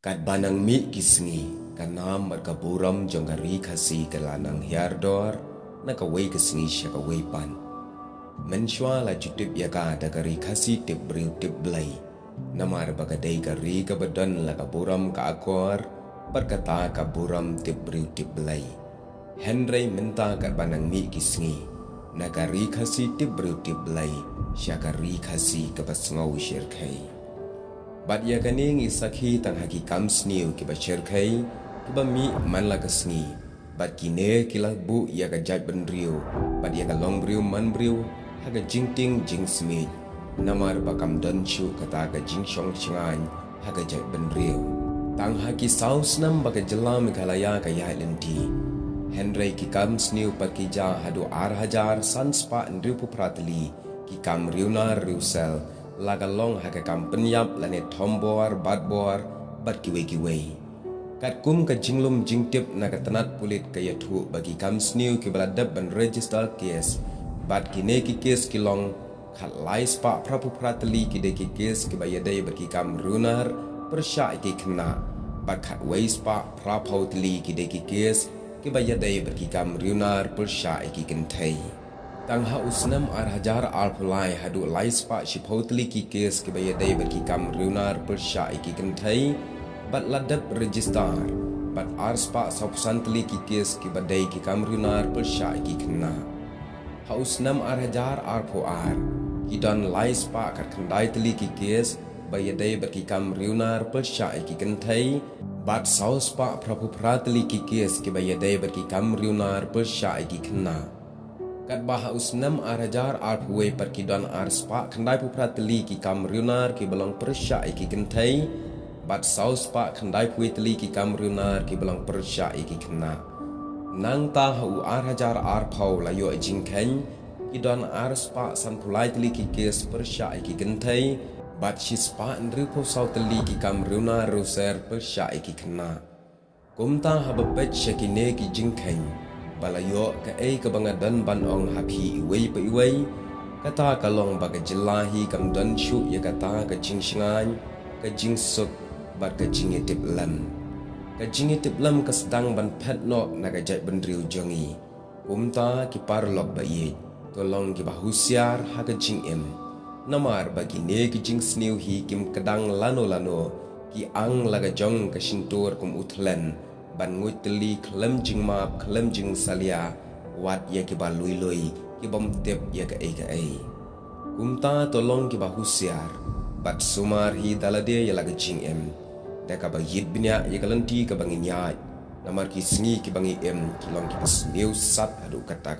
Kat banang mi kisngi kanam mat kaburam jonggari kasi kalanang hiardor na kaway kisngi siya kaway pan. Mensywa la jutip yaka da kari kasi tip briu tip blay. Namar bagaday kari kabadan la kaburam ka akor berkata kaburam tip briu tip blay. Henry minta kat banang mi kisngi na kari kasi tip briu tip blay siya kari kasi kapasngaw syirkay. Bat ya kaning isakhi tang haki kam sniu ki ba cherkai ki ba mi man la kasngi bat kine ki la bu ya ka jat benriu bat ya ka long briu man briu ha ka jingting jing smi namar ba kam dan chu kata ka jing shong chingan ha ka jat benriu tang haki saus nam ba ka jelam kalaya ka ya lenti Henry ki kam sniu pat ki ja hadu ar hajar sanspa ndriu pu pratli ki kam riuna riusel laga long haka kam penyap lane tombor badbor bat kiwe kat kum ka jinglum jingtip na katanat pulit kaya thu bagi kam sniu ki baladab ban register case bat kine ki case kilong khat lai spa prapu pratli ki de ki case ki bayadai bagi kam runar persya ki kena bat khat wei spa prapautli ki de ki case ki bayadai bagi kam runar persya ki kentai tang ha usnam ar hajar alpulai hadu laispa shipotli ki kes ki bayadai bagi kam runar persya ki kentai bat ladap register bat arspa sapsantli ki kes ki badai ki kam runar persya ki kena ha usnam ar hajar arpuar ki don laispa kat kandai tli ki kes bayadai bagi kam runar persya ki kentai bat sauspa prapupratli ki kes ki bayadai bagi kam runar persya ki kena kat baha usnam arajar arpuwe perkidon arspa kandai pupratli ki kam runar ki belong persya ki kentai bat saus pa kandai puitli ki kam runar ki belong persya ki kena nang ta hu arajar arpau layo jingken ki don arspa san pulai tli ki kes persya ki kentai bat shispa ndripo sautli ki kam runar ruser persya ki kena kumta hababet shakine ki jingken balayo ka ay kabangadan banong hapi iway pa iway kata kalong baga jelahi kam dan shu ya kata ka jingshingan ka jingsuk bat ka jingitip lam ka sedang ban petno na ka jat bendriu jongi kumta ki parlok bayi tolong ki bahusiar ha ka jingim namar bagi ne ki jingsniu hi kim kadang lano ki ang laga jong ka shintur kum utlen ban ngui teli klem jing map klem jing salia wat ya ki ba lui ki bom tep ya ka ai kumta tolong ki ba husiar bat sumar hi dalade ya laga jing em da ka ba yit binya ya kalanti ka bangi nyai namar ki sngi ki bangi em kilong ki sniu sat adu kata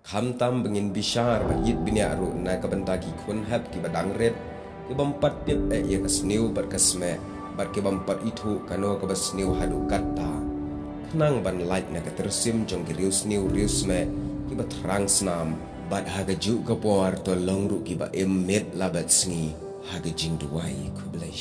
kham tam bangin bishar ba yit binya ru na ka banta ki khun hap ki badang red ki bom pat tep ya ka sniu bar ka sme bat ke bampat itu kano ke basniu hadu kata kenang ban light na ketersim jong ki rius niu rius me ki batrang snam bat haga ju ke por tolong ru ki ba emet labat sngi haga jing duai ku blai